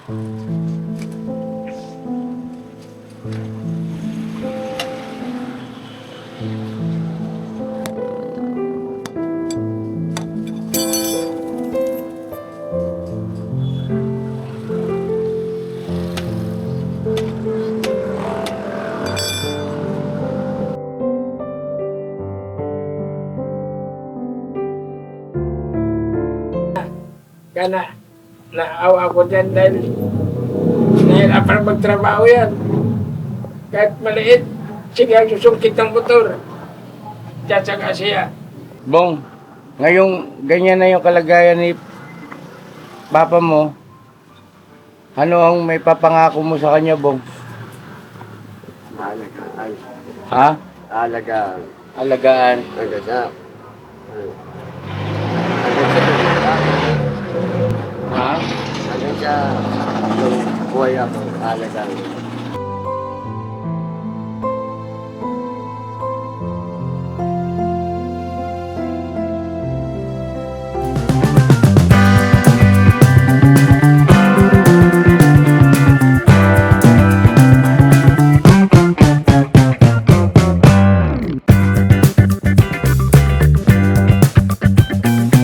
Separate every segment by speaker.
Speaker 1: Kana, naawa ko dyan dahil nahirapan magtrabaho yan. Kahit maliit, sige susungkit ng motor. Tsatsaga siya.
Speaker 2: Bong, ngayong ganyan na yung kalagayan ni papa mo, ano ang may papangako mo sa kanya, Bong?
Speaker 3: Alagaan.
Speaker 2: Ha?
Speaker 3: Alagaan.
Speaker 2: Alagaan.
Speaker 3: Hanggang sa...
Speaker 2: Ha?
Speaker 3: Hanggang sa... Yung buhay ako, alagaan.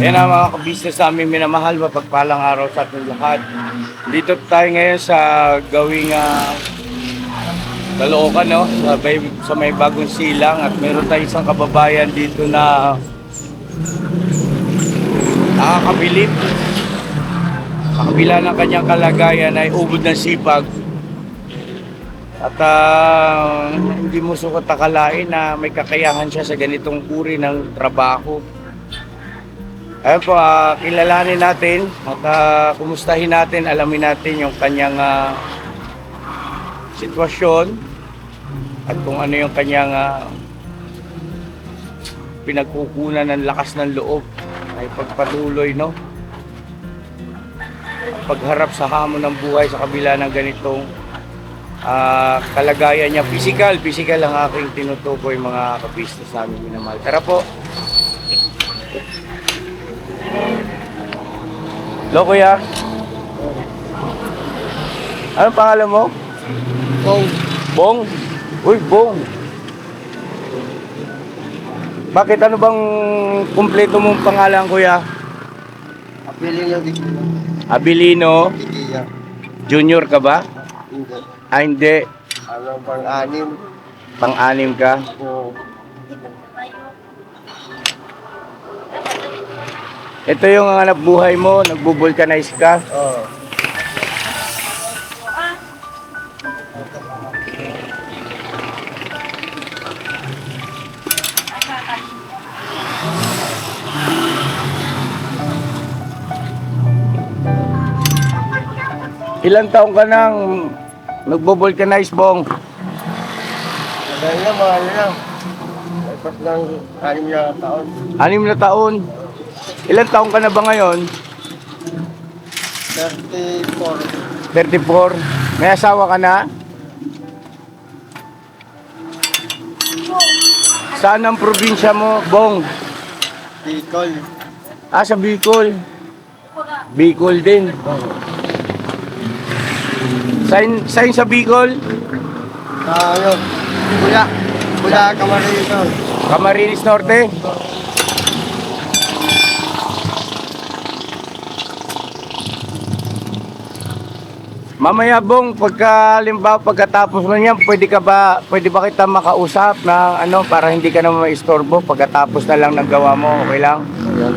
Speaker 2: Yan ang mga kabisnes namin minamahal, mapagpalang araw sa ating lahat. Dito tayo ngayon sa gawing Caloocan, no? Sa may bagong silang, at meron tayong isang kababayan dito na nakakabilib. Sa kabila ng kanyang kalagayan ay ubod ng sipag. At hindi mo sukat akalain na may kakayahan siya sa ganitong uri ng trabaho. Ayun po, kilalanin natin at kumustahin natin, alamin natin yung kanyang sitwasyon at kung ano yung kanyang pinagkukunan ng lakas ng loob ay pagpatuloy, no? Pagharap sa hamon ng buhay sa kabila ng ganitong kalagayan niya. Physical ang aking tinutukoy, mga kabisnes namin minamahal. Tara po. Hello, kuya. Anong pangalan mo?
Speaker 3: Bong.
Speaker 2: Bong? Uy, Bong. Bakit, ano bang kumpleto mong pangalan, kuya?
Speaker 3: Apili niya dito.
Speaker 2: Abilino
Speaker 3: Ikiya.
Speaker 2: Junior ka ba?
Speaker 3: Hindi.
Speaker 2: Hindi.
Speaker 3: Ano pang-anim?
Speaker 2: Pang-anim ka?
Speaker 3: Oo.
Speaker 2: Ito yung hanap buhay mo, nagbo-vulcanize ka.
Speaker 3: Oo.
Speaker 2: Ilang taong ka nang nagbo-vulcanize, Bong?
Speaker 3: Madali na, mahal na. Lepas ng 6 na taon.
Speaker 2: 6 na taon. Ilang taong ka na ba ngayon?
Speaker 3: 34.
Speaker 2: 34. May asawa ka na? Saan ang probinsya mo, Bong?
Speaker 3: Bicol.
Speaker 2: Sa Bicol. Bicol din. Saan sa Bicol?
Speaker 3: Ano? Bula. Bula, Camarines.
Speaker 2: Camarines Norte. Mamaya, Bong, pagkatapos mo niyan, pwede ba kita makausap na para hindi ka na maistorbo pagkatapos na lang ng gawa mo, okay lang?
Speaker 3: Ayan.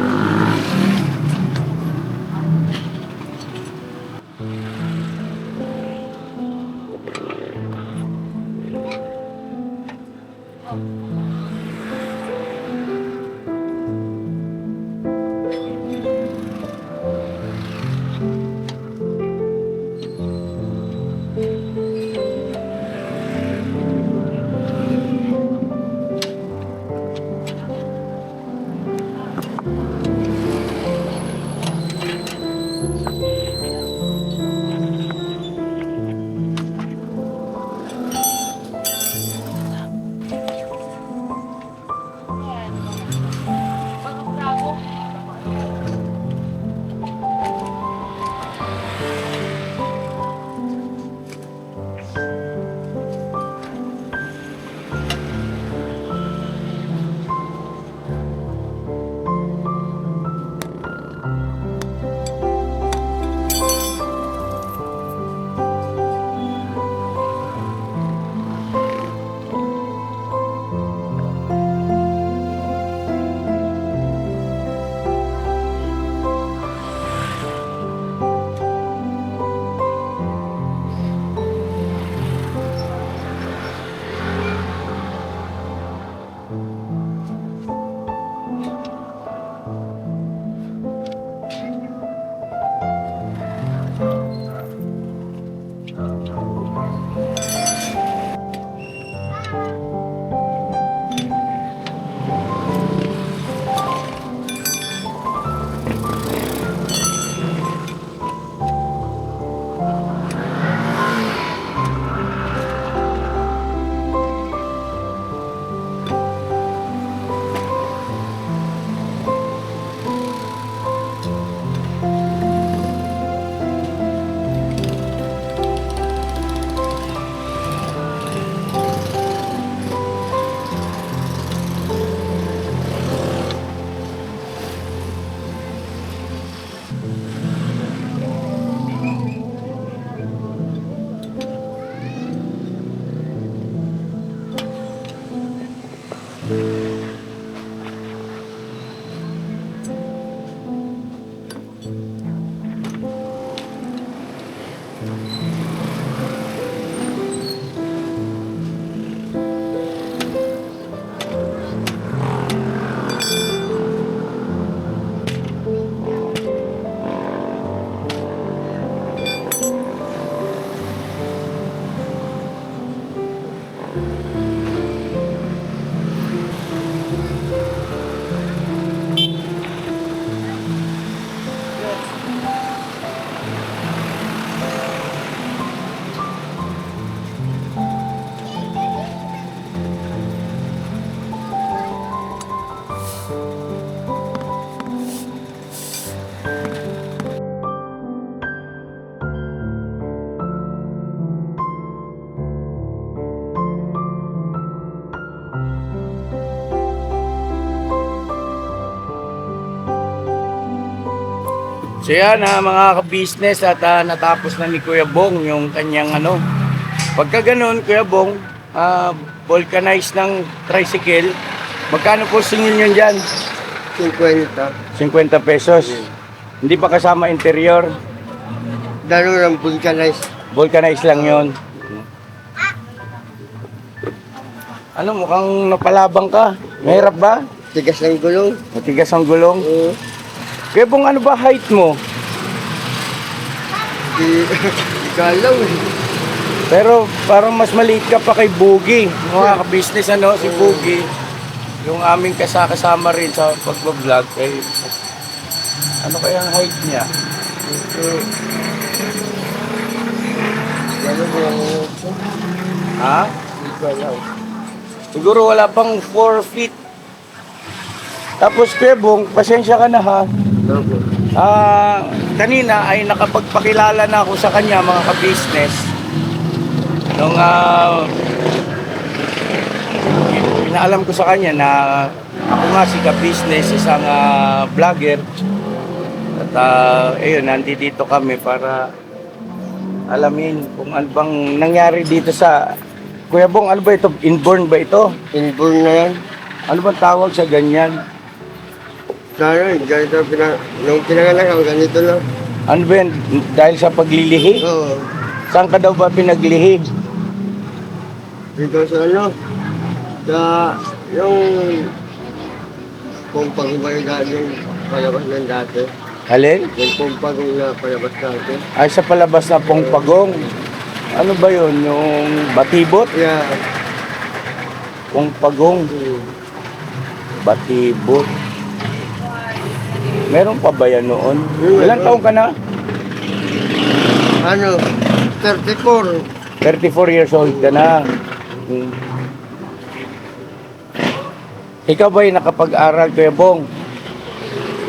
Speaker 2: So yan mga ka-business at natapos na ni Kuya Bong yung kanyang ano. Pagka ganun, Kuya Bong, vulcanize ng tricycle, magkano po singil nyo dyan?
Speaker 3: 50.
Speaker 2: 50 pesos. Hindi pa kasama interior.
Speaker 3: Dalo ng vulcanize.
Speaker 2: Vulcanize lang yon. Ano, mukhang napalabang ka. Mahirap ba?
Speaker 3: Tigas ng gulong.
Speaker 2: Matigas ang gulong.
Speaker 3: Oo.
Speaker 2: Kuya Bong, ano ba height mo?
Speaker 3: Di ko alam eh.
Speaker 2: Pero parang mas maliit ka pa kay Boogie. Mga ka-business ano, si Boogie. Yung aming kasama rin sa pag-vlog. Eh, ano kaya ang height niya?
Speaker 3: Ano mo lang.
Speaker 2: Ha?
Speaker 3: Di ko alam.
Speaker 2: Siguro wala pang 4 feet. Tapos Kuya Bong, pasensya ka na ha.
Speaker 3: Opo.
Speaker 2: Kanina ay nakapagpakilala na ako sa kanya mga ka-business. Nung pinaalam ko sa kanya na ako nga si ka-business, isang vlogger. At ayun, nandito kami para alamin kung ano bang nangyari dito sa... Kuya Bong, ano ba ito? Inborn ba ito?
Speaker 3: Inborn na yan.
Speaker 2: Ano bang tawag sa ganyan?
Speaker 3: Sana, ganito nung pinanganak ako, ganito lang.
Speaker 2: Ano ba yan? Dahil sa paglilihi?
Speaker 3: Oo.
Speaker 2: Saan ka daw ba pinaglihi?
Speaker 3: Dito sa ano, sa yung pumpag ba yung palabas ng dati.
Speaker 2: Alin?
Speaker 3: Yung pumpag na palabas dati.
Speaker 2: Ay, sa palabas na Pongpagong. Ano ba yun? Yung batibot?
Speaker 3: Yeah.
Speaker 2: Pongpagong. Batibot. Meron pa ba yan noon? Ilang taong ka na?
Speaker 3: Ano, 34.
Speaker 2: 34 years old ka na. Hmm. Ikaw ba'y nakapag-aral, Kuya Bong?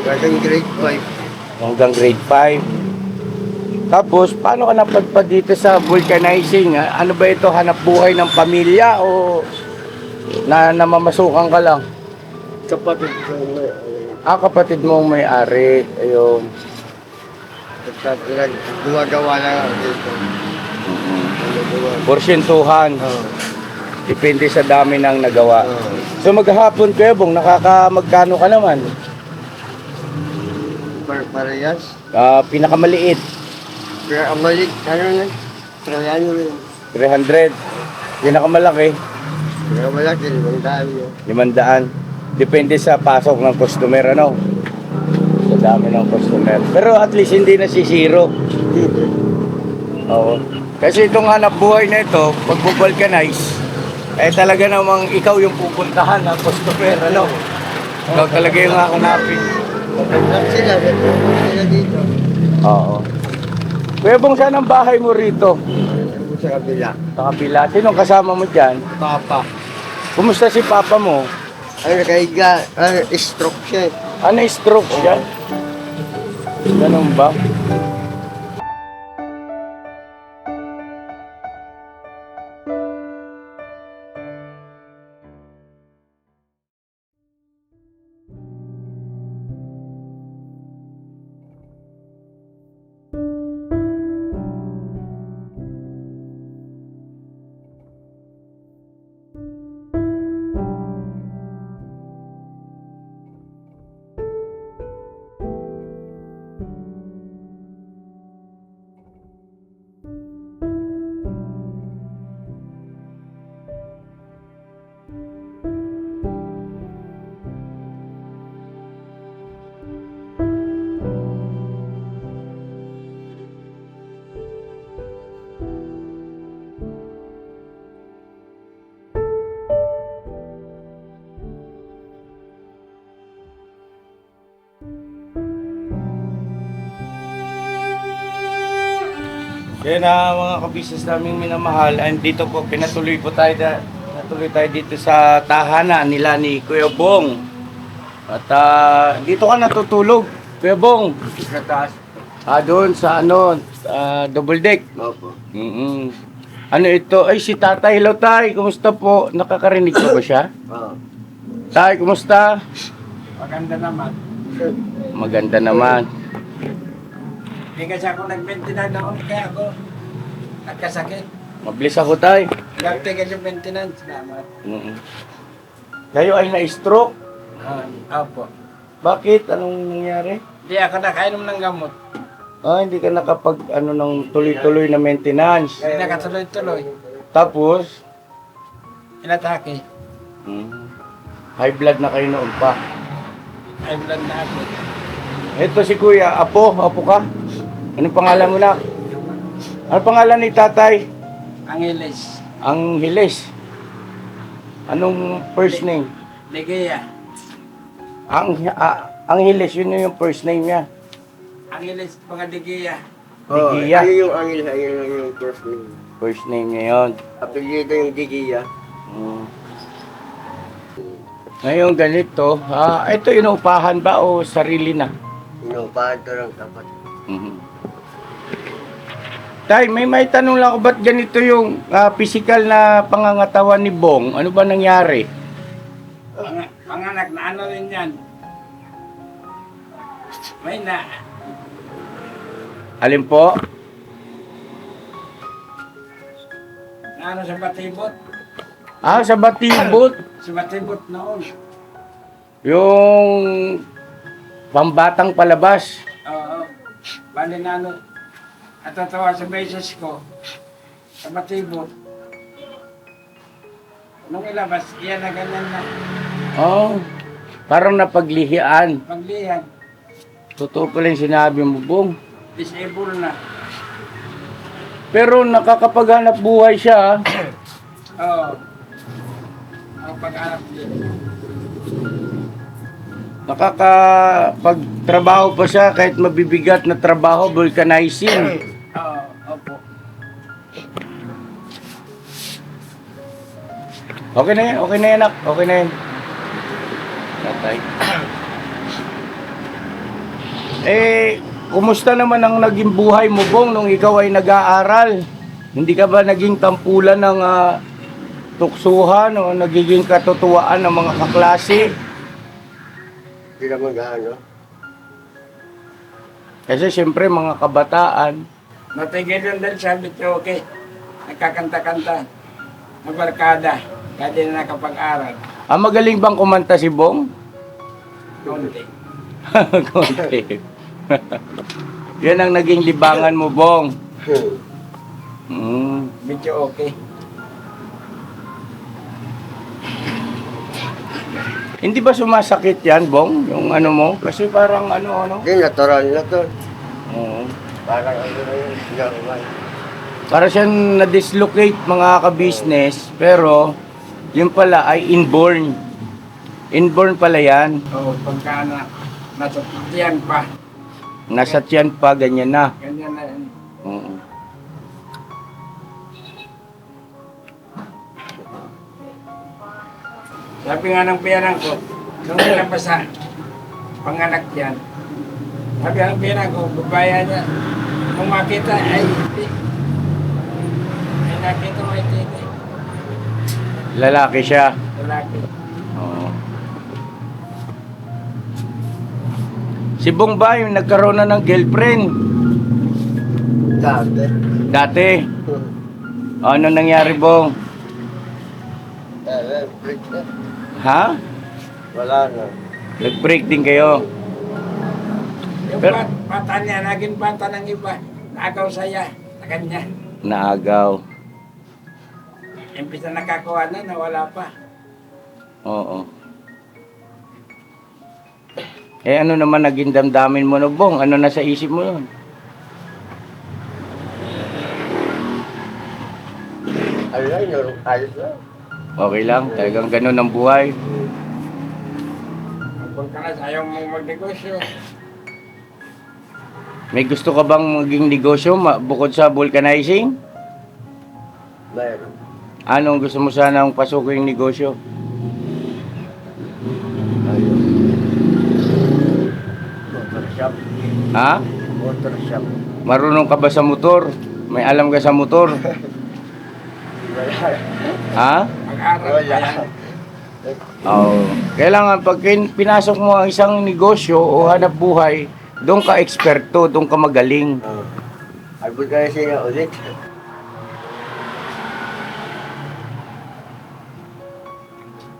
Speaker 3: Hanggang grade 5.
Speaker 2: Hanggang grade 5. Tapos, paano ka napadpad dito sa vulcanizing? Ano ba ito? Hanap buhay ng pamilya o namamasukan ka lang?
Speaker 3: Kapatid ko
Speaker 2: Kapatid mong may-ari. Ayun.
Speaker 3: gumagawa lang ako dito.
Speaker 2: Porsyentuhan.
Speaker 3: Oo.
Speaker 2: Depende sa dami ng nagawa.
Speaker 3: Oo.
Speaker 2: So maghapon, Kuya Bong, magkano ka naman?
Speaker 3: Parehas.
Speaker 2: Pinakamaliit,
Speaker 3: Kaya ang malik, ano na? Kaya ano rin.
Speaker 2: 300. Pinakamalaki,
Speaker 3: Kaya malaki, 500 yun.
Speaker 2: 500. Depende sa pasok ng customer, ano? Sa dami ng customer. Pero at least hindi nasisiro. Oo. Kasi itong hanap buhay na ito, pag vulcanize, talaga namang ikaw yung pupuntahan ng customer, ano? Ikaw talaga yung hahanapin.
Speaker 3: Lang sila dito.
Speaker 2: Oo. Kuya Bong, saan ang bahay mo rito?
Speaker 3: Sa kabila.
Speaker 2: Sa kabila. Sinong kasama mo dyan?
Speaker 3: Papa.
Speaker 2: Kumusta si papa mo?
Speaker 3: Ano, kaya stroke siya.
Speaker 2: Ano stroke siya? Ganun ba? Kaya na mga kabisnes naming minamahal, and dito po, pinatuloy tayo dito sa tahanan nila ni Kuya Bong. At dito ka natutulog, Kuya Bong.
Speaker 3: Sa taas.
Speaker 2: Doon sa double deck.
Speaker 3: Opo.
Speaker 2: Ano ito? Ay, si Tatay. Hello, Tay. Kumusta po? Nakakarinig ko ba siya?
Speaker 3: Oo.
Speaker 2: Tay, kumusta?
Speaker 1: Maganda naman.
Speaker 2: Maganda naman.
Speaker 1: Hindi kasi ako nag-maintenance noon, kaya ako nagkasakit.
Speaker 2: Mabilis ako, Tay.
Speaker 1: Dati kasi maintenance naman.
Speaker 2: Kayo ay na-stroke.
Speaker 1: Opo.
Speaker 2: Bakit? Anong nangyari?
Speaker 1: Hindi ako nakainom ng gamot.
Speaker 2: Hindi ka nakapag ng tuloy-tuloy na maintenance.
Speaker 1: Hindi nakatuloy-tuloy.
Speaker 2: Tapos,
Speaker 1: Inatake.
Speaker 2: high blood na kayo noon pa.
Speaker 1: Ay, blood na ako.
Speaker 2: Ito si Kuya, Apo ka? Anong pangalan mo na? Ano pangalan ni Tatay?
Speaker 1: Angeles.
Speaker 2: Angeles. Anong first name?
Speaker 1: Ligaya.
Speaker 2: Angeles, yun yung first name niya.
Speaker 1: Angeles, mga Ligaya.
Speaker 3: Oo,
Speaker 2: Digiya.
Speaker 3: ayun yung angel, ayun yung first name.
Speaker 2: First name niya yun.
Speaker 3: Apelyido yung Digiya.
Speaker 2: Ngayon ganito, ito inuupahan ba o sarili na?
Speaker 3: Inupahan to lang dapat.
Speaker 2: Tay, may tanong lang ako, ba't ganito yung physical na pangangatawan ni Bong? Ano ba nangyari?
Speaker 1: Panganak na ano rin yan. May na.
Speaker 2: Alin po?
Speaker 1: Na ano sa batibot.
Speaker 2: Sa batibot.
Speaker 1: Sa batibot noon.
Speaker 2: Yung pambatang palabas.
Speaker 1: Oo. Bali na ano. Natatawa sa beses ko. Sa batibot. Nung ilabas, iyan na ganyan na.
Speaker 2: Parang napaglihian.
Speaker 1: Paglihan.
Speaker 2: Totoo pala yung sinabi mo, Bong.
Speaker 1: Disable na.
Speaker 2: Pero nakakapaghanap buhay siya.
Speaker 1: Oo. Ang pag-arap din.
Speaker 2: Nakakapagtrabaho pa siya kahit mabibigat na trabaho, vulcanizing.
Speaker 1: Oo. Opo.
Speaker 2: Okay na yan, anak. Okay na yan. Tatay. Kumusta naman ang naging buhay mo, Bong, nung ikaw ay nag-aaral? Hindi ka ba naging tampulan ng tuksuhan o nagiging katutuwaan ng mga kaklase?
Speaker 3: Hindi naman gaano.
Speaker 2: Kasi siyempre mga kabataan.
Speaker 1: Natigil yun dahil sabi ko, okay. Nagkakanta-kanta. Magbarkada. Kaya di na nakapag-aral.
Speaker 2: Magaling bang kumanta si Bong?
Speaker 1: Konti.
Speaker 2: Konti. Yan ang naging libangan mo, Bong.
Speaker 1: Medyo okay.
Speaker 2: Hindi ba sumasakit yan, Bong? Yung ano mo? Kasi parang ano?
Speaker 3: Hindi, natural na to.
Speaker 2: Oo.
Speaker 3: Parang ano na yun, normal.
Speaker 2: Para siyang na-dislocate mga ka-business, pero yun pala ay inborn. Inborn pala yan.
Speaker 1: Oo, pagka natututian pa.
Speaker 2: Nasa tiyan pa, ganyan na.
Speaker 1: Ganyan na yun.
Speaker 2: Oo.
Speaker 1: Sabi nga ng piyanang ko, nung nilabas sa panganak yan, sabi ng piyanang ko, babayan niya, kung makita ay hindi. Ay nakita mo hindi.
Speaker 2: Lalaki siya.
Speaker 1: Lalaki.
Speaker 2: Oo. Si Bong ba yung nagkaroon na ng girlfriend?
Speaker 3: Dati.
Speaker 2: Dati. Ano nangyari, Bong?
Speaker 3: Break na.
Speaker 2: Ha?
Speaker 3: Wala na.
Speaker 2: Nag-break din kayo.
Speaker 1: Yung
Speaker 2: Pero-
Speaker 1: bata niya, naging bata ng iba, naagaw saya sa kanya.
Speaker 2: Naagaw.
Speaker 1: Imbis na nakakuha na, nawala pa.
Speaker 2: Oo. Ano naman naging damdamin mo no, Bong? Ano nasa isip mo yun?
Speaker 3: Ayos na.
Speaker 2: Okay lang, talagang ganun ang buhay.
Speaker 1: Kung ka na, ayaw mong magnegosyo.
Speaker 2: May gusto ka bang maging negosyo bukod sa vulcanizing?
Speaker 3: Mayroon.
Speaker 2: Anong gusto mo sanang pasukin yung negosyo?
Speaker 3: Ayun. Motor shop.
Speaker 2: Ha?
Speaker 3: Motor shop.
Speaker 2: Marunong ka ba sa motor? May alam ka sa motor?
Speaker 3: Wala.
Speaker 2: Ha?
Speaker 1: Mag-aral
Speaker 3: Wala.
Speaker 1: pa yan.
Speaker 2: Oo. Kailangan pag pinasok mo ang isang negosyo o hanap buhay, doon ka eksperto, doon ka magaling.
Speaker 3: Agad ka siya ulit.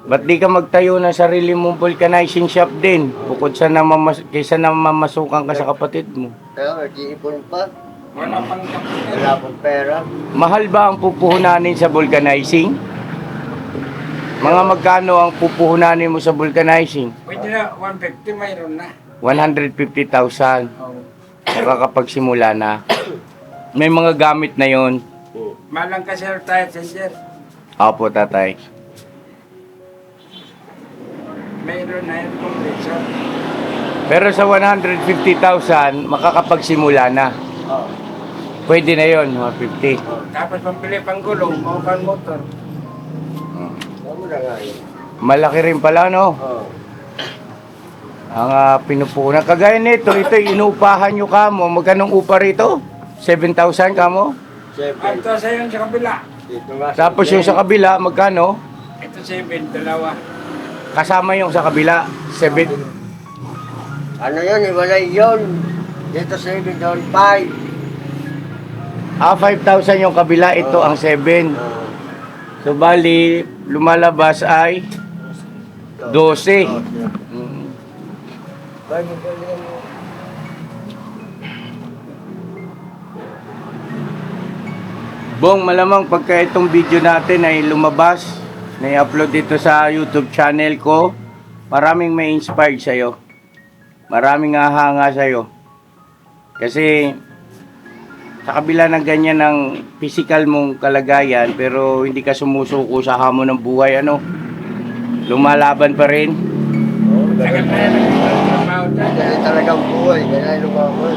Speaker 2: Ba't di ka magtayo ng sarili mong vulcanizing shop din? Bukod sa kaysa namamasukan ka sa kapatid mo.
Speaker 3: Kaya nag-iipon pa.
Speaker 1: Wala pang kapital.
Speaker 3: Wala pong pera.
Speaker 2: Mahal ba ang pupuhunanin sa vulcanizing? Mga magkano ang pupuhunanin mo sa vulcanizing?
Speaker 1: Pwede na, 150 mayroon na.
Speaker 2: 150,000.
Speaker 1: Oh.
Speaker 2: Nakakapagsimula na. May mga gamit na yon.
Speaker 1: Malang kasi tayo, sir.
Speaker 2: Opo, tatay.
Speaker 1: Mayroon na yung compressor.
Speaker 2: Pero sa 150,000, makakapagsimula na.
Speaker 3: Oo.
Speaker 2: Pwede na yon, 150.
Speaker 1: Tapos pambili pang gulong, o pang motor.
Speaker 3: Ano na nga yun?
Speaker 2: Malaki rin pala, no?
Speaker 3: Oo.
Speaker 2: Ang pinupunan. Kagaya nito, ito inuupahan nyo kamo. Magkanong upa rito? 7,000 kamo?
Speaker 3: Seven.
Speaker 1: Ito sa yun sa kabila.
Speaker 3: Dito nga.
Speaker 2: Tapos yung sa kabila, magkano?
Speaker 1: Ito 7, dalawa.
Speaker 2: Kasama yung sa kabila, 7.
Speaker 3: Ano yun? Iwalay yun. Dito 7 doon 5.
Speaker 2: 5,000 yung kabila, ito ang 7. So, bali, lumalabas ay 12. Mm.
Speaker 3: Bago pa yan.
Speaker 2: Bong, malamang pagka itong video natin ay lumabas, na i-upload dito sa YouTube channel ko, maraming may inspired sa'yo. Maraming hahanga sa'yo. Kasi, sa kabila ng ganyan ng physical mong kalagayan, pero hindi ka sumusuko sa hamon ng buhay, ano? Lumalaban pa rin.
Speaker 3: Oo,
Speaker 1: Tagal na yan, nagtrabaho dyan.
Speaker 3: Ganyan talagang buhay. Ganyan lumaban.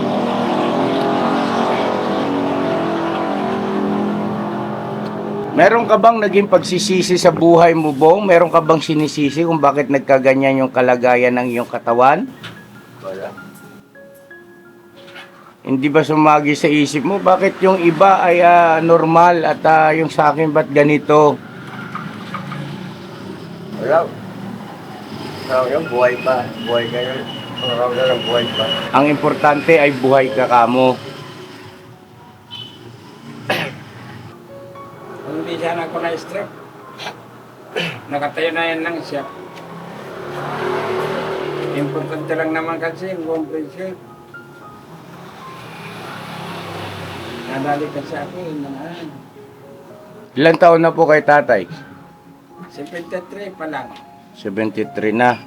Speaker 2: Meron ka bang naging pagsisisi sa buhay mo, Bong? Meron ka bang sinisisi kung bakit nagkaganyan yung kalagayan ng iyong katawan?
Speaker 3: Wala.
Speaker 2: Hindi ba sumagi sa isip mo? Bakit yung iba ay normal at yung sa akin ba't ganito?
Speaker 3: Wala. Parang yung buhay pa. Buhay ka yun. Parang na ng buhay pa.
Speaker 2: Ang importante ay buhay ka kamo.
Speaker 1: Kung hindi sana ako na-stroke, nakatayo na yan lang siya. Importante lang naman kasi yung compressor. Nadali kasi ako yun naman.
Speaker 2: Ilang taon na po kay tatay?
Speaker 1: 73 pa lang.
Speaker 2: 73 na.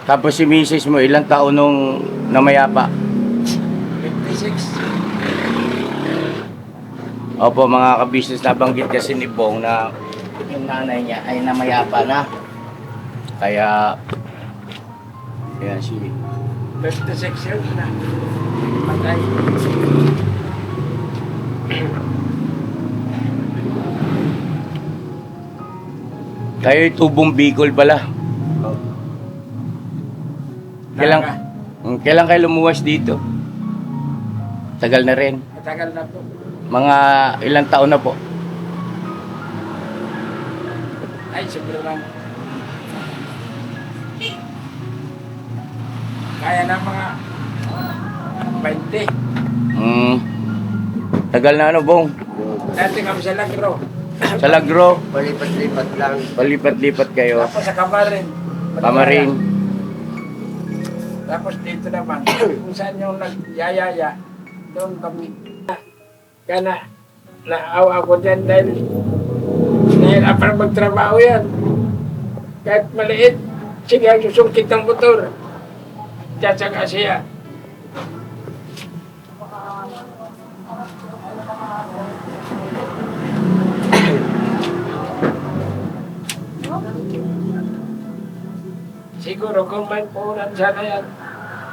Speaker 2: Tapos si misis mo, ilang taon nung namayapa?
Speaker 1: 56.
Speaker 2: Opo, mga kabisnes, nabanggit kasi ni Bong na yung nanay niya ay namayapa na. Kaya, yan si
Speaker 1: 56 years na. Patay.
Speaker 2: kayo tubong Bicol pala. Kailan kayo lumuwas dito? Tagal na rin.
Speaker 1: Matagal na po.
Speaker 2: Mga ilang taon na po?
Speaker 1: Ay, siguro lang. Kaya na mga 20.
Speaker 2: Tagal na ano, Bong?
Speaker 1: Dati kami sa Lagro.
Speaker 2: Sa Lagro,
Speaker 3: Palipat-lipat lang.
Speaker 2: palipat-lipat kayo.
Speaker 1: Tapos sa Kamarin.
Speaker 2: Kamarin.
Speaker 1: Tapos dito naman, kung saan yung nagyayaya, doon kami. Kaya naawa ako dyan dahil parang magtrabaho yan. Kahit maliit, sige, susungkit ng motor. Tsatsaga siya. siguro kung may puhunan sana yan,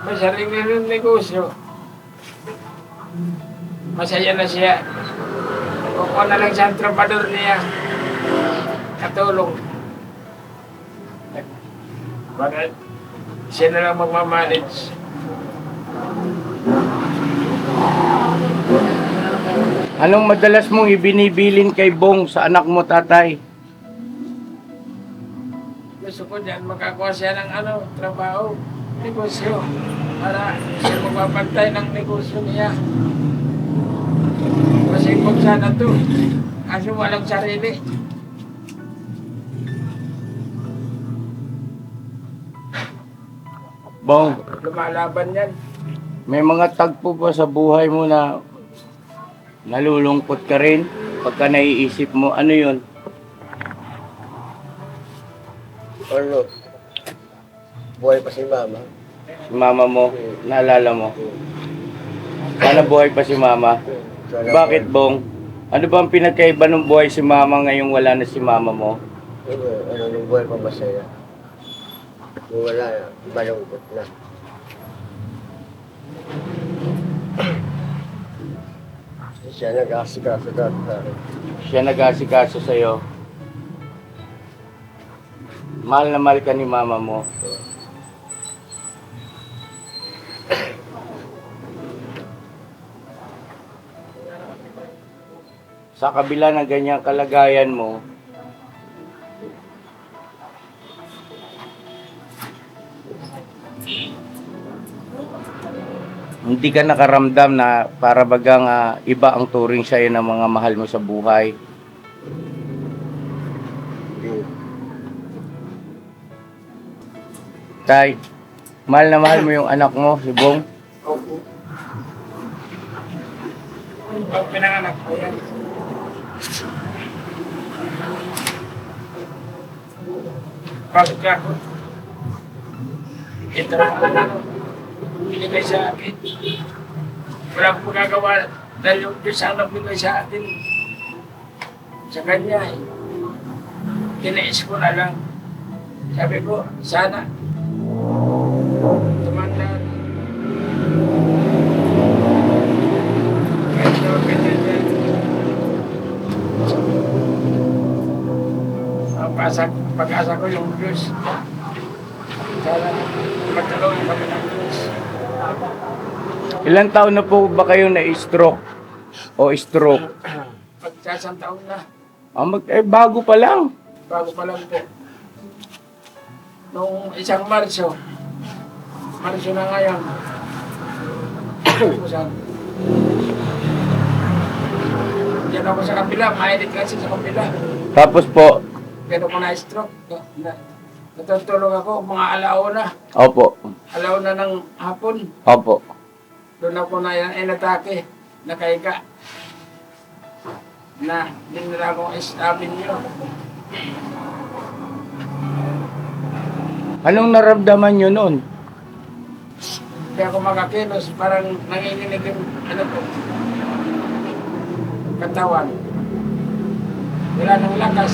Speaker 1: may sarili ng negosyo, masaya na siya. Kung na lang siya ang trabador niya, katulong. Bakit? Siya na lang magmamanage.
Speaker 2: Anong madalas mong ibinibilin kay Bong sa anak mo, tatay?
Speaker 1: Gusto ko dyan makakuha siya ng trabaho, negosyo, para siya magpapantay ng negosyo niya. Masipag sana to, kaso walang sarili.
Speaker 2: Bong,
Speaker 1: Lumalaban yan.
Speaker 2: may mga tagpo ba sa buhay mo na nalulungkot ka rin pagka naiisip mo? Ano yun?
Speaker 3: Ano? Buhay pa si mama.
Speaker 2: Si mama mo, naalala mo? Sana buhay pa si mama.
Speaker 3: Sana
Speaker 2: Bakit, Bong? Ano ba ang pinagkaiba ng buhay si mama ngayong wala na si mama mo?
Speaker 3: nung buhay pa masaya. Nung wala na, malungkot na. Siya nag-asikaso dati sa akin.
Speaker 2: Siya nag-asikaso sa'yo. Mahal na mahal ka ni mama mo. Sa kabila ng ganyang kalagayan mo, hindi ka nakaramdam na para bagang iba ang turing sa'yo ng mga mahal mo sa buhay.
Speaker 3: Hindi.
Speaker 2: Tay, mahal na mahal mo yung anak mo, si Bong.
Speaker 1: Opo. Pag pinanganak ko yan, bakit ako? Ito ang binigay sa akin. Walang magagawa dahil yung Diyos ang nagbigay sa atin. Sa kanya eh. Tiniis ko na lang. Sabi ko, sana tumanda. Ganito, ganyan, yan. Ang pag-asa ko yung Diyos. Sana magtulungan kami ng Diyos.
Speaker 2: Ilang taon na po ba kayo na-stroke? O stroke?
Speaker 1: Pagsasang taon na,
Speaker 2: Bago pa lang.
Speaker 1: bago pa lang po. Noong isang Marso na ngayon, diyan ako sa kabila, mainit kasi sa kabila.
Speaker 2: Tapos po,
Speaker 1: Pero ko na-stroke. Natutulog ako mga alauna.
Speaker 2: opo,
Speaker 1: Alauna ng hapon.
Speaker 2: opo.
Speaker 1: Doon ako na inatake. Nakahiga. Na dinala ko istabin nyo.
Speaker 2: Anong naramdaman nyo nun?
Speaker 1: Kaya ako makakilos, parang nanginginig yung katawan. Wala nang lakas.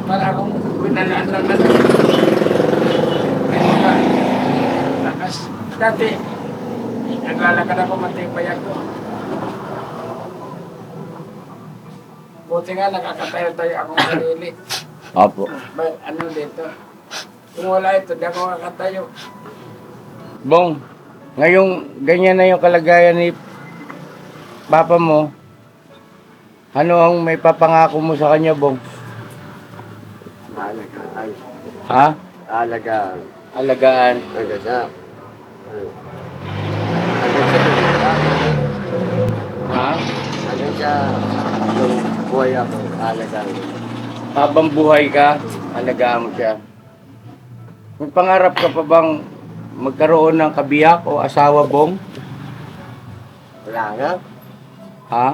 Speaker 1: Para akong binalaan lang na. Kaya lakas. Dati, naglalakad ako matibay ako. Buti nga nakakatayo-tayo akong sarili.
Speaker 2: Opo.
Speaker 1: Ano dito? Kung wala ito, di ako makatayo.
Speaker 2: Bong, ngayong ganyan na yung kalagayan ni Papa mo, ano ang may papangako mo sa kanya, Bong?
Speaker 3: Alagaan.
Speaker 2: Ha?
Speaker 3: Alagaan.
Speaker 2: Alagaan.
Speaker 3: Hanggang sa...
Speaker 2: Ha?
Speaker 3: Hanggang sa... Nung buhay ako, alagaan.
Speaker 2: Habang buhay ka, alagaan mo siya. May pangarap ka pa bang magkaroon ng kabiyak o asawa, Bong?
Speaker 3: Wala nga.
Speaker 2: Ha?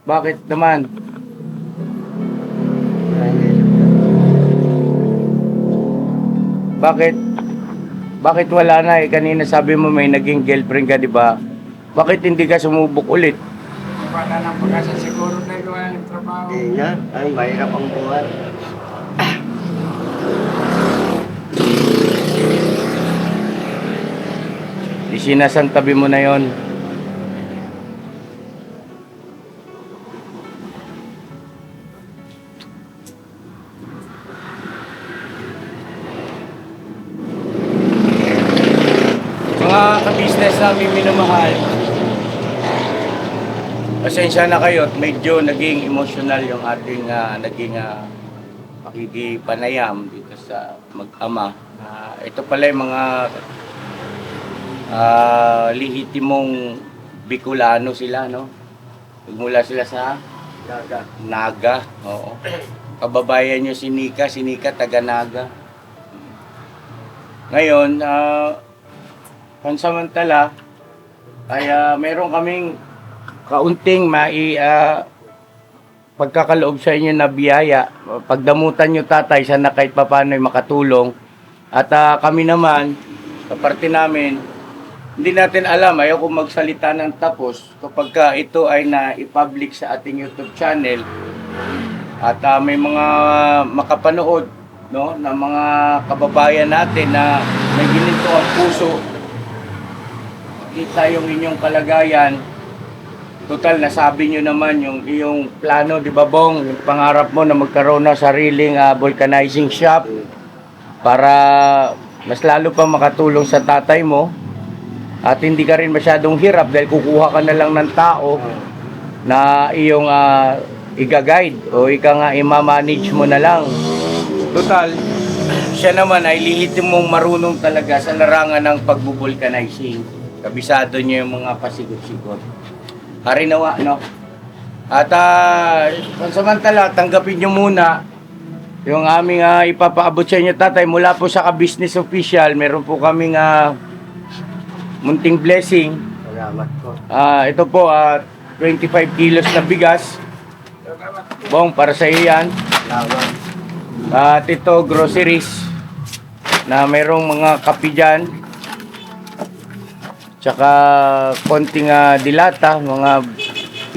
Speaker 2: Bakit naman? Bakit wala na eh? Kanina sabi mo may naging girlfriend ka, di ba? Bakit hindi ka sumubok ulit?
Speaker 1: Wala nang pag-asa siguro na yung trabaho.
Speaker 3: Hindi nga. Ay, mahirap ang buhay.
Speaker 2: Isinasantabi mo na yon. Mga ka-business namin minamahal, pasensya na kayo at medyo naging emotional yung ating naging pakikipanayam dito sa mag-ama. Ito pala yung mga lihitimong Bicolano sila, no? Mula sila sa Naga. Oo. Kababayan nyo si Nika taga Naga. Ngayon, pansamantala, ay meron kaming kaunting pagkakaloob sa inyo na biyaya. Pagdamutan nyo tatay, sana kahit papaano ay makatulong. At kami naman, sa parte namin, hindi natin alam, ayaw kung magsalita ng tapos kapag ito ay na-public sa ating YouTube channel at may mga makapanood, no, na mga kababayan natin na may ginito ang puso, kita yung inyong kalagayan. Total, nasabi nyo naman yung iyong plano, di ba Bong? Yung pangarap mo na magkaroon ng sariling vulcanizing shop para mas lalo pa makatulong sa tatay mo at hindi ka rin masyadong hirap dahil kukuha ka na lang ng tao na iyong i-guide o ima-manage mo na lang. Total, siya naman ay lihitim mong marunong talaga sa larangan ng pagbubulkanizing. Kabisado niya yung mga pasigot-sigot. Harinawa, no? At pansamantala, tanggapin nyo muna yung aming ipapaabot sa inyo, tatay, mula po sa ka-business official. Meron po kaming munting blessing.
Speaker 3: Salamat po.
Speaker 2: Ito po, 25 kilos na bigas. Bong, para sa iyan.
Speaker 3: Salamat.
Speaker 2: At ito, groceries na merong mga kape dyan. Tsaka konting dilata, mga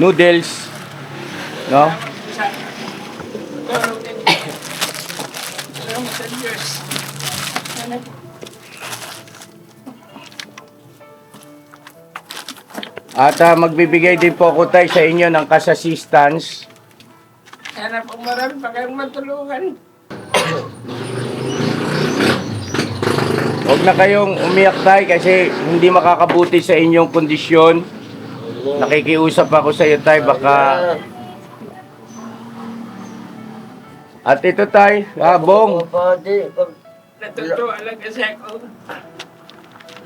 Speaker 2: noodles, no? At magbibigay din po ako tayo sa inyo ng cash assistance.
Speaker 1: Sana po marami pa kayong matulungan.
Speaker 2: Huwag na kayong umiyak tayo kasi hindi makakabuti sa inyong kondisyon. Nakikiusap ako sa iyo tayo, baka... At ito tayo, Bong.
Speaker 1: Natutuwa lang kasi ako.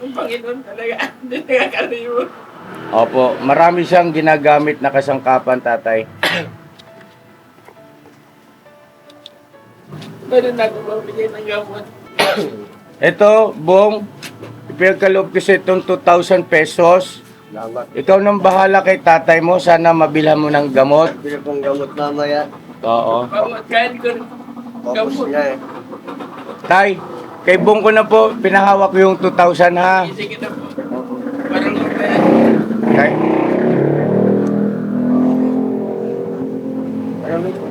Speaker 1: Ang Panginoon talaga, hindi nakakalimutan.
Speaker 2: Opo, marami siyang ginagamit na kasangkapan, tatay.
Speaker 1: Meron na ako mabigay ng gamot.
Speaker 2: Ito, Bong, ipagkaloob ko sa itong 2,000 pesos.
Speaker 3: Salamat.
Speaker 2: Ikaw nang bahala kay tatay mo, sana mabilhan mo ng gamot.
Speaker 3: Bili pong gamot mamaya.
Speaker 2: Oo.
Speaker 1: Gamot, kain ko rin.
Speaker 3: Focus
Speaker 1: Gamot.
Speaker 3: na eh.
Speaker 2: Tay, kay Bong ko na po, pinahawak yung 2,000 ha.
Speaker 1: Sige na po. Parang magtayan.
Speaker 2: Okay?
Speaker 3: Marami po.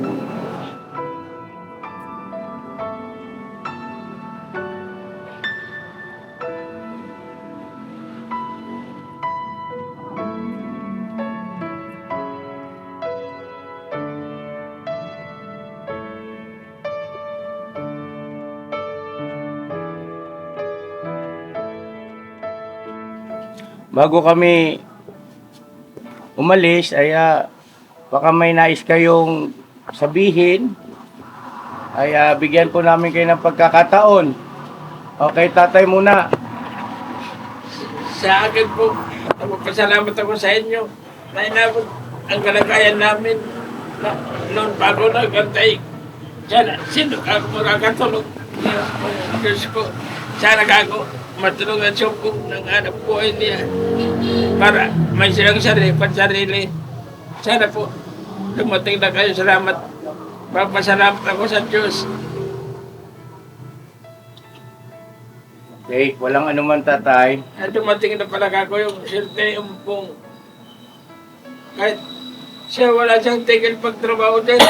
Speaker 2: Bago kami umalis, ay baka may nais kayong sabihin, ay bigyan po namin kayo ng pagkakataon. Okay, tatay muna.
Speaker 1: Sa akin po, magpasalamat ako sa inyo na inabot ang kalagayan namin na noon pa ako nagantay. Sana, sino ako makakatulog? Diyos ko, sana ako matulungan siya ko ng anak buhay niya para may silang pansarili. Sana po, dumating na kayo. Salamat. Papasalamat ako sa Diyos.
Speaker 2: Okay, walang anuman, tatay.
Speaker 1: At dumating na pala ako yung sirte umpong. Kahit siya wala siyang tigil pagtrabaho din.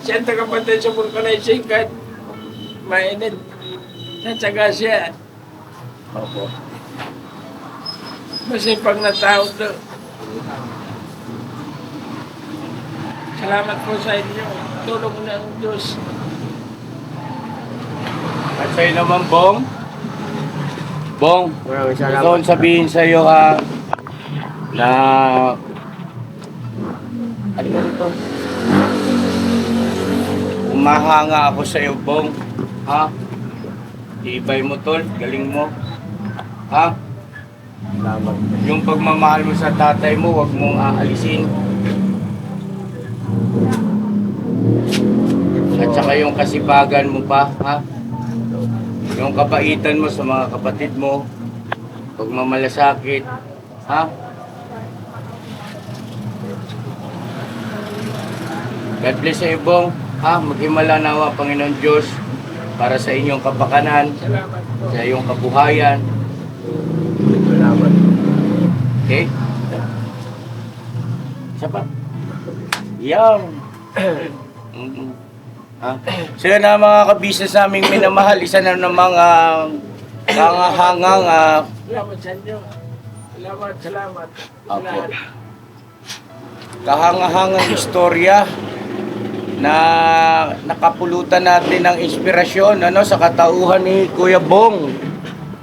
Speaker 1: Siya ang tagapantay sa vulcanizing kahit mainit. Natsaga siya.
Speaker 2: Opo.
Speaker 1: Masipag na tao to. Salamat po sa inyo. Tulong ng Diyos.
Speaker 2: At sa'yo naman, Bong. Bong,
Speaker 3: Maraming
Speaker 2: gusto
Speaker 3: salamat.
Speaker 2: kong sabihin sa'yo na ano ba ito? Umahanga ako sa'yo, Bong. Ha? Ibay mo, tol. Galing mo. Ha?
Speaker 3: Salamat.
Speaker 2: Yung pagmamahal mo sa tatay mo, huwag mong aalisin. At saka yung kasipagan mo pa, ha? Yung kabaitan mo sa mga kapatid mo, pagmamalasakit, ha? God bless sa ibong, ha? Maghimala nawa, Panginoon Diyos, para sa inyong kapakanan,
Speaker 1: Salamat po.
Speaker 2: sa iyong kabuhayan.
Speaker 3: Salamat.
Speaker 2: Okay? Isa pa? Yan. Ha? So yun na mga kabisnes naming minamahal, isa na namang hangang
Speaker 1: Salamat sa inyo. Salamat.
Speaker 2: Opo. Kahangahangang istorya na nakapulutan natin ng inspirasyon sa katauhan ni Kuya Bong.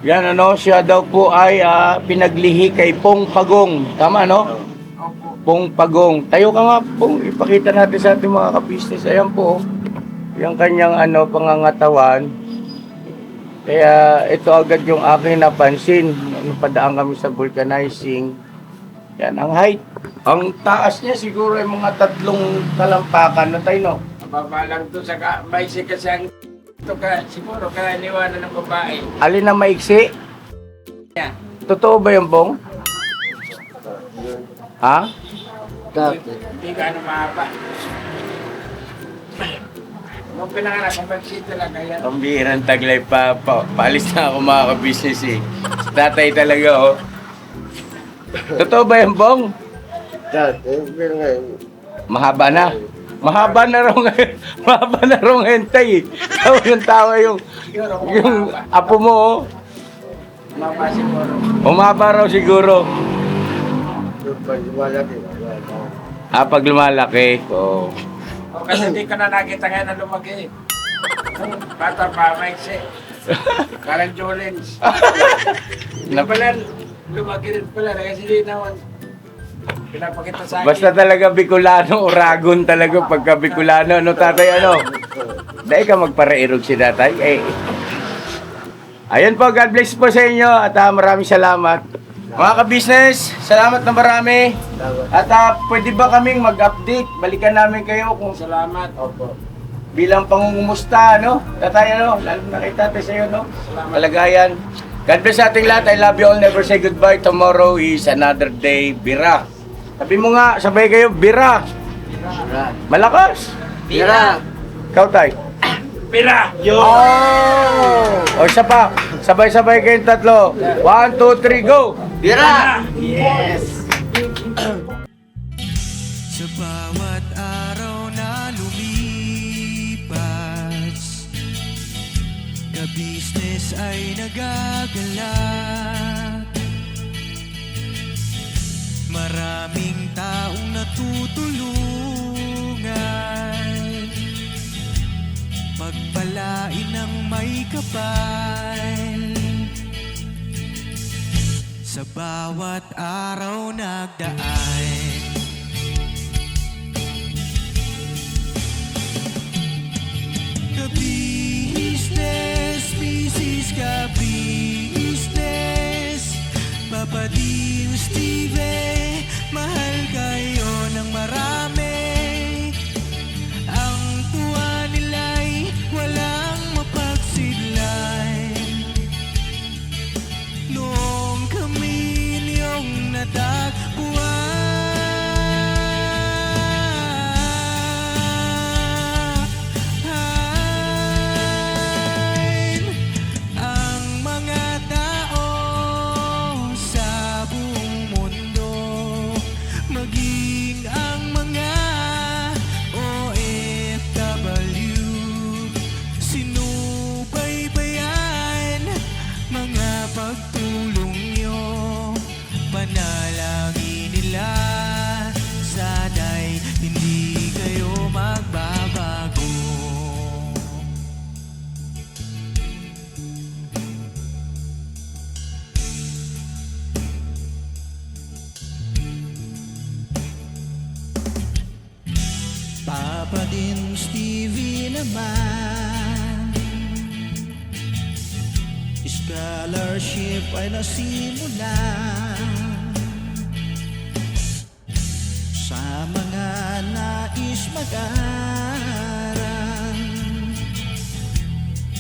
Speaker 2: Yan siya daw po ay pinaglihi kay Pong Pagong. Tama
Speaker 1: Opo.
Speaker 2: Pong Pagong. Tayo ka nga Pong, ipakita natin sa ating mga kabisnes. Ayan po. Yung kanyang pangangatawan. Kaya ito agad yung aking napansin. Napadaan kami sa vulcanizing. Yan ang height. Ang taas niya siguro ay mga 3 talampakan na tayo, no?
Speaker 1: Mababa lang to sa maisi kasi ang ito ka, siguro karaniwan ng babae.
Speaker 2: Alin na maiksi?
Speaker 1: Yan.
Speaker 2: Totoo ba yung Bong? Ha?
Speaker 1: Hindi ka mahaba. Nung pinanganak, kapag talaga yan.
Speaker 2: Ang bihirang taglay paalis na ako mga kabisnes eh. Si tatay talaga, oh. Totoo ba yung Bong?
Speaker 3: Pero ngayon,
Speaker 2: Mahaba na. Mahaba na raw ngayon. Mahaba na raw ngayon tay. Tawa yung
Speaker 1: Siguro,
Speaker 2: yung apo mo, oh.
Speaker 1: Maba siguro.
Speaker 2: Umaba raw siguro.
Speaker 3: yung pag-iwalaki.
Speaker 2: Pag lumalaki. Oh.
Speaker 1: O kasi hindi ka na nakita ngayon na lumaki. Bata pa, maiksi. Karen Jolens. Na pala, lumaki rin pala. Kasi hindi naman pinapakita sa akin.
Speaker 2: Basta talaga Bicolano, Uragon talaga pagka Bicolano. Ano tatay, ano? Dahil ka magparairog si tatay. Ayun po, God bless po sa inyo at maraming salamat. Mga ka-business, salamat na marami. At pwede ba kaming mag-update? Balikan namin kayo kung
Speaker 1: Salamat.
Speaker 3: Opo.
Speaker 2: bilang pangungumusta, no? Tatay, ano? Lalo na kay tatay sa iyo, no? Kalagayan. God bless sa ating lahat. I love you all. Never say goodbye. Tomorrow is another day. Bira. Sabi mo nga, sabay kayo, bira. Malakas.
Speaker 3: Tira!
Speaker 2: Ikaw, tay.
Speaker 1: Pira!
Speaker 2: O isa pa. Sabay-sabay kayong tatlo. 1, 2, 3, go!
Speaker 3: Tira!
Speaker 1: Yes!
Speaker 4: Sa bawat araw na lumipas, ka-business ay nagagalak. Maraming taong natutulungan, pagpalain ng may kapal. Sa bawat araw nagdaan, ka-business, business ka-business, Papa Dio, Steve, mahal kayo ng marami. Ang tuwa nila'y walang mapagsidlay. Noong kami niyong natagpuan. Ang mga tao sa buong mundo, maging ang mga Papa din Stevie naman, scholarship ay nasimulan sa mga nais mag-aral.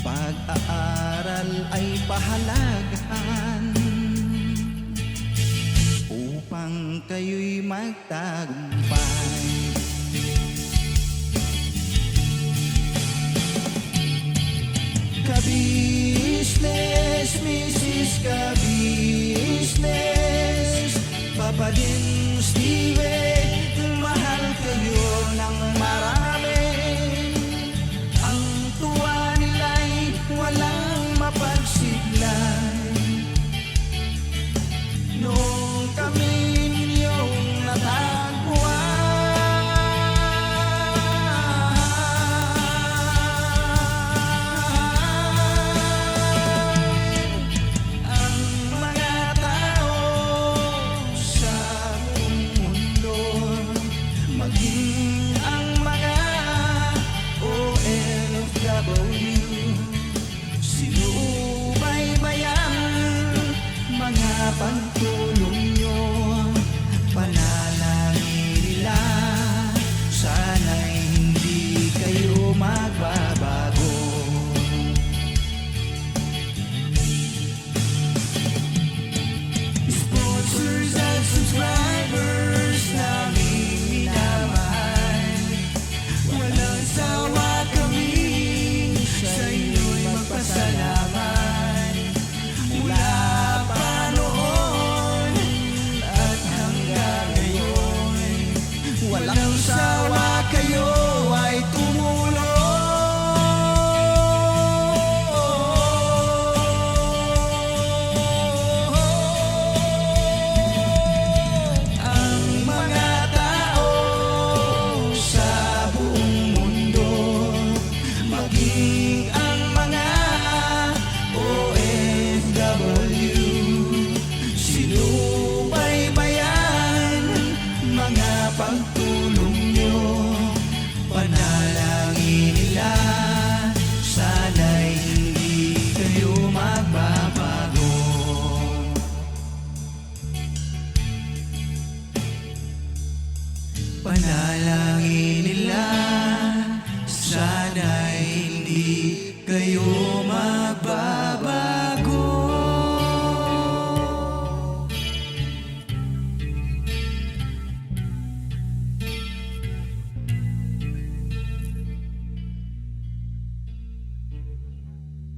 Speaker 4: Pag-aaral ay pahalagahan upang kayo'y magtagumpay. Ka-business, Mrs. Ka-business, Papa din Steve, mahal kayo ng marami. Ang tuwa nila'y walang mapagsiglay. Noong kami ninyong natagpuan, ang mga tao sa buong mundo, maging ang mga OFW, sinubaybayan mga pagtulong nyo. Panalangin nila, sana'y hindi kayo magbabago. Sponsors at subscribers naming minamahal, walang sawa kami sa inyo'y magpasalamat. Mula pa noon at hanggang ngayon, walang sawa kayo ay tumulong. Ang mga tao sa buong mundo, maging ang mga OFW, sinubaybayan mga pagtulong nyo. Panalangin nila, sana'y hindi kayo magbabago. Panalangin nila, sana'y hindi kayo